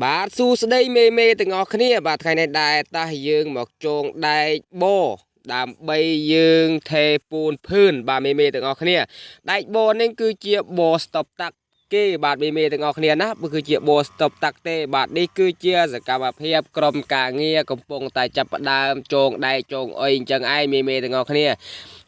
បាទសួស្តីមេទាំងអស់គ្នាបាទថ្ងៃនេះដែរតោះយើងមកចងដែកបដើម្បីយើងថេពូនភឿនបាទមេទាំងអស់គ្នាដែកបនេះគឺជាបស្តុបតាក់គេបាទមេទាំងអស់គ្នាណាគឺជាបស្តុបតាក់ទេបាទនេះគឺជាសកម្មភាពក្រុមការងារកំពុងតែចាប់ផ្ដើមចងដែកចងអុយអញ្ចឹងឯងមេទាំងអស់គ្នា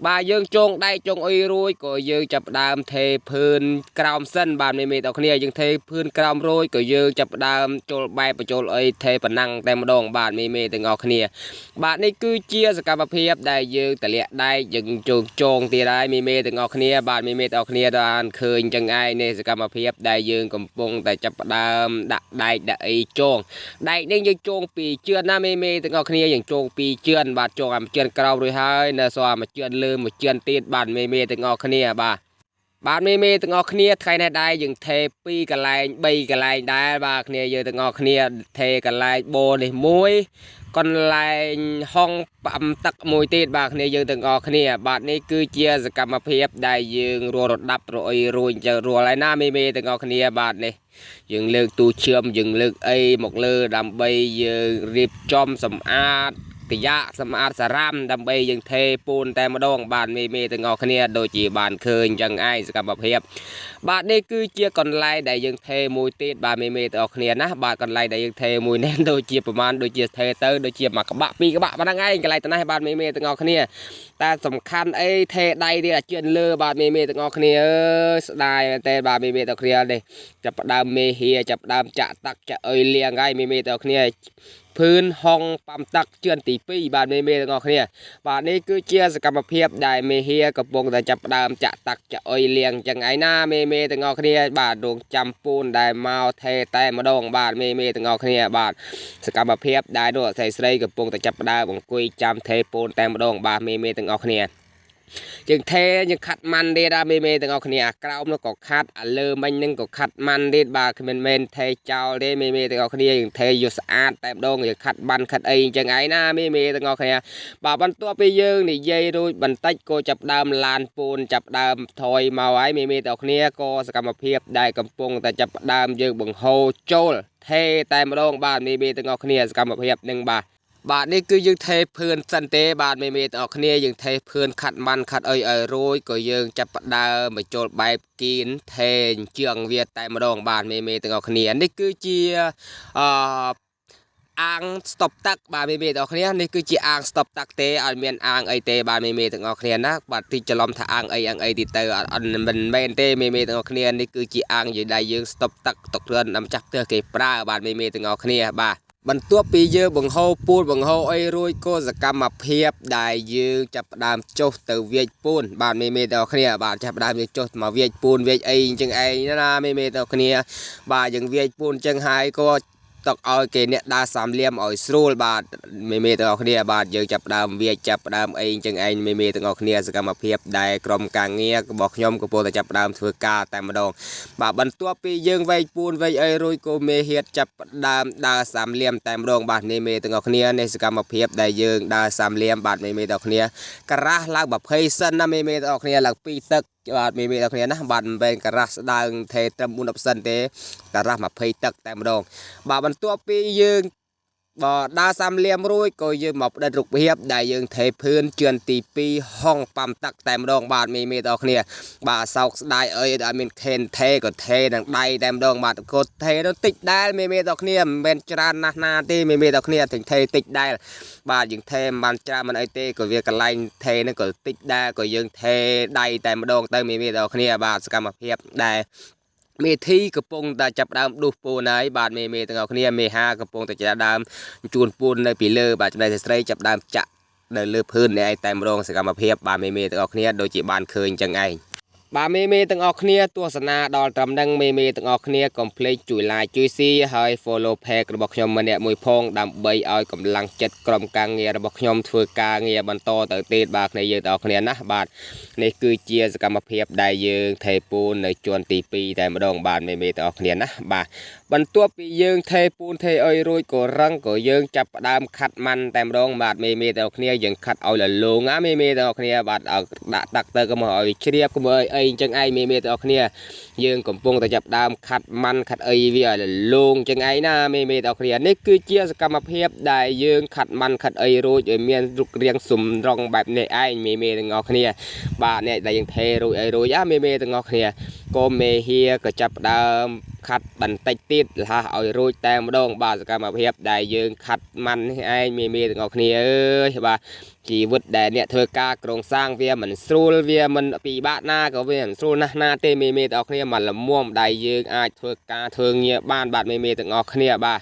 បាទយើងចងដែកចងអុយរួចក៏យើងចាប់ផ្ដើមថេភឿនក្រោមសិនបាទមេទាំងអស់គ្នាយើងថេភឿនក្រោមរួចក៏យើងចាប់ផ្ដើមចូលបែបបញ្ចូលអុយថេប៉ុណ្ណឹងតែម្ដងបាទមេទាំងអស់គ្នាបាទនេះគឺជាសកម្មភាពដែលយើងតម្លាក់ដែកយើងចងទៀតហើយមេទាំងអស់គ្នាបាទមេទាំងអស់គ្នាបានឃើញអញ្ចឹងឯងនេះសកម្មភាពដែលយើងកំពុងតែចាប់ផ្ដើមដាក់ដែកដាក់អីចងដែកនេះយើងចងពីជឿនណាមេទាំងអស់គ្នាយើងចងពីជឿនបាទចងអាជឿនក្រោមរួចហើយនៅសល់មួយជឿនលើមួយជឿនទៀតបាទមេទាំងអស់គ្នាបាទមេទាំងអស់គ្នាថ្ងៃនេះដែរយើងថេ2កន្លែង3កន្លែងដែរបាទគ្នាយើងទាំងអស់គ្នាថេកន្លែងបូនេះមួយកន្លែងហងផ្អំទឹកមួយទៀតបាទគ្នាយើងទាំងអស់គ្នាបាទនេះគឺជាសកម្មភាពដែលយើងរត់រដាប់រអុយរួចទៅរាល់ហើយណាមេទាំងអស់គ្នាបាទនេះយើងលើកទូឈាមយើងលើកអីមកលើដើម្បីយើងរៀបចំសម្អាតកយ៉ាសម្អាតសារ៉ាំដើម្បីយើងថេពូនតែម្ដងបាទមេទាំងអស់គ្នាដូចជាបានឃើញចឹងឯងសកម្មភាពបាទនេះគឺជាកន្លែងដែលយើងថេមួយទៀតបាទមេទាំងអស់គ្នាណាបាទកន្លែងដែលយើងថេមួយនេះដូចជាប្រមាណដូចជាថេទៅដូចជាមួយក្បាក់ពីរក្បាក់ប៉ុណ្ណឹងឯងកន្លែងទៅនេះបាទមេទាំងអស់គ្នាតែសំខាន់អីថេដៃទៀតអាជឿនលើបាទមេទាំងអស់គ្នាអើយស្ដាយមែនតើបាទមេទាំងអស់គ្នានេះចាប់ផ្ដើមមេហៀចាប់ផ្ដើមចាក់តាក់ចាក់អុយលៀងហើយមេទាំងអស់គ្នាភឿនហងប៉ាំទឹកជឿនទី2បាទមេទាំងអស់គ្នាបាទនេះគឺជាសកម្មភាពដែលមេហៀកំពុងតែចាប់ផ្ដើមចាក់តាក់ចាក់អុយលៀងចឹងឯណាមេទាំងអស់គ្នាបាទរងចាំពូនដែលមកថេតែម្ដងបាទមេទាំងអស់គ្នាបាទសកម្មភាពដែលនោះស្រីកំពុងតែចាប់ផ្ដើមអង្គុយចាំថេពូនតែម្ដងបាទមេទាំងអស់គ្នាយើងថេយើងខាត់ម៉ាន់ទៀតមេទាំងអស់គ្នាអាក្រោមនោះក៏ខាត់អាលើមិញនឹងក៏ខាត់ម៉ាន់ទៀតបាទមិនមែនថេចោលទេមេទាំងអស់គ្នាយើងថេយកស្អាតតែម្ដងយើងខាត់បានខាត់អីអញ្ចឹងឯណាមេទាំងអស់គ្នាបាទបន្ទាប់ពីយើងនិយាយរួចបន្តិចក៏ចាប់ដើមឡានពូនចាប់ដើមថយមកហើយមេទាំងអស់គ្នាក៏សកម្មភាពដែលកំពុងតែចាប់ដើមយើងបង្ហូរចូលថេតែម្ដងបាទមេទាំងអស់គ្នាសកម្មភាពនឹងបាទនេះគឺយើងថេភឿនសិនទេបាទមេទាំងអស់គ្នាយើងថេភឿនខាត់ម៉ាន់ខាត់អុយឲ្យរួចក៏យើងចាប់ផ្ដើមបញ្ចូលបែបគៀនថេជឿងវាតែម្ដងបាទមេទាំងអស់គ្នានេះគឺជាអាងស្តុបទឹកបាទមេទាំងអស់គ្នានេះគឺជាអាងស្តុបទឹកទេអត់មានអាងអីទេបាទមេទាំងអស់គ្នាណាបាទទីច្រឡំថាអាងអីទីទៅអត់មិនមែនទេមេទាំងអស់គ្នានេះគឺជាអាងដែលយើងស្តុបទឹកទុករឿនម្ចាស់ផ្ទះគេប្រើបាទមេទាំងអស់គ្នាបាទបន្ទាប់ពីយើងបង្ហូរពូនបង្ហូរអីរួចក៏សកម្មភាពដែលយើងចាប់ផ្ដើមចុះទៅវាយពូនបាទមេទាំងអស់គ្នាបាទចាប់ផ្ដើមយើងចុះមកវាយពូនវាយអីអញ្ចឹងឯងណាមេទាំងអស់គ្នាបាទយើងវាយពូនអញ្ចឹងហើយក៏តកឲ្យគេអ្នកដើរសាមលៀមឲ្យស្រួលបាទមេទាំងអស់គ្នាបាទយើងចាប់ដើមវាចាប់ដើមអីអញ្ចឹងឯងមេទាំងអស់គ្នាសកម្មភាពដែលក្រុមការងាររបស់ខ្ញុំកំពុងតែចាប់ដើមធ្វើការតែម្ដងបាទបន្ទាប់ពីយើងវែកពូនវែកអីរួចក៏មេហៀតចាប់ដើមដើរសាមលៀមតែម្ដងបាទមេទាំងអស់គ្នានៃសកម្មភាពដែលយើងដើរសាមលៀមបាទមេទាំងអស់គ្នាការ៉ាស់ឡើង20សិនណាមេទាំងអស់គ្នាឡើង2ទឹកបាទមេទាំងអស់គ្នាណាបាទមិនមែនការ៉ាស់ស្ដើងថេត្រឹម4-10សិនទេការ៉ាស់20ទឹកតែម្ដងបាទបន្ទាប់ពីយើងដើរសាមលៀមរួចក៏យើងមកផ្ដិតរូបភាពដែលយើងថេភឿនជឿនទី2ហងប៉ាំទឹកតែម្ដងបាទមេទាំងអស់គ្នាបាទសោកស្ដាយអីដែលមានខេនថេក៏ថេនឹងដៃតែម្ដងបាទក៏ថេនោះតិចដែរមេទាំងអស់គ្នាមិនមែនច្រើនណាស់ណាទេមេទាំងអស់គ្នាទាំងថេតិចដែរបាទយើងថេមិនបានច្រើនមិនអីទេក៏វាកន្លែងថេនឹងក៏តិចដែរក៏យើងថេដៃតែម្ដងទៅមេទាំងអស់គ្នាបាទសកម្មភាពដែលមេធីកំពុងតែចាប់ដើមដួសពូនហើយបាទមេទាំងអស់គ្នាមេហាកំពុងតែចាប់ដើមជួនពូននៅពីលើបាទចំណែកស្រីចាប់ដើមចាក់នៅលើភឿននេះឯងតែម្ដងសកម្មភាពបាទមេទាំងអស់គ្នាដូចជាបានឃើញចឹងឯងបាទមេទាំងអស់គ្នាទស្សនាដល់ត្រឹមហ្នឹងមេទាំងអស់គ្នាកុំភ្លេចជួយ like ជួយ share ហើយ follow page របស់ខ្ញុំម្នាក់មួយផងដើម្បីឲ្យកម្លាំងចិត្តក្រុមការងាររបស់ខ្ញុំធ្វើការងារបន្តទៅទៀតបាទគ្នាយើងទាំងអស់គ្នាណាបាទនេះគឺជាសកម្មភាពដែលយើងថេពូននៅជាន់ទី2តែម្ដងបាទមេទាំងអស់គ្នាណាបាទ បន្ទាប់ពីយើងថេពូនថេអុយរួចក៏រឹងក៏យើងចាប់ផ្ដើមខាត់ម៉ាន់តែម្ដងបាទមេទាំងគ្នាយើងខាត់ឲ្យលលងណាមេទាំងគ្នាបាទដាក់តាក់ទៅក៏មកឲ្យជ្រាបក៏មកអីអញ្ចឹងឯងមេទាំងគ្នាយើងកំពុងតែចាប់ដើមខាត់ម៉ាន់ខាត់អីវាឲ្យលលងអញ្ចឹងឯងណាមេទាំងគ្នានេះគឺជាសកម្មភាពដែលយើងខាត់ម៉ាន់ខាត់អីរួចឲ្យមានរូបរាងសម្រងបែបនេះឯងមេទាំងគ្នាបាទនេះដែលយើងថេរួចអីរួចមេទាំងគ្នាក៏មេហៀក៏ចាប់ដើមខាត់បន្តិចទៀតលះឲ្យរួចតែម្ដងបាទសកម្មភាពដែលយើងខាត់ម៉ាន់នេះឯងមេទាំងគ្នាអើយបាទជីវិតដែលអ្នកធ្វើការក្រុងសាងវាមិនស្រួលវាមិនពិបាកណាក៏វាមិនស្រួលណាស់ណាទេមេទាំងគ្នាមកលំមដែលយើងអាចធ្វើការធ្វើងារបានបាទមេទាំងគ្នាបាទ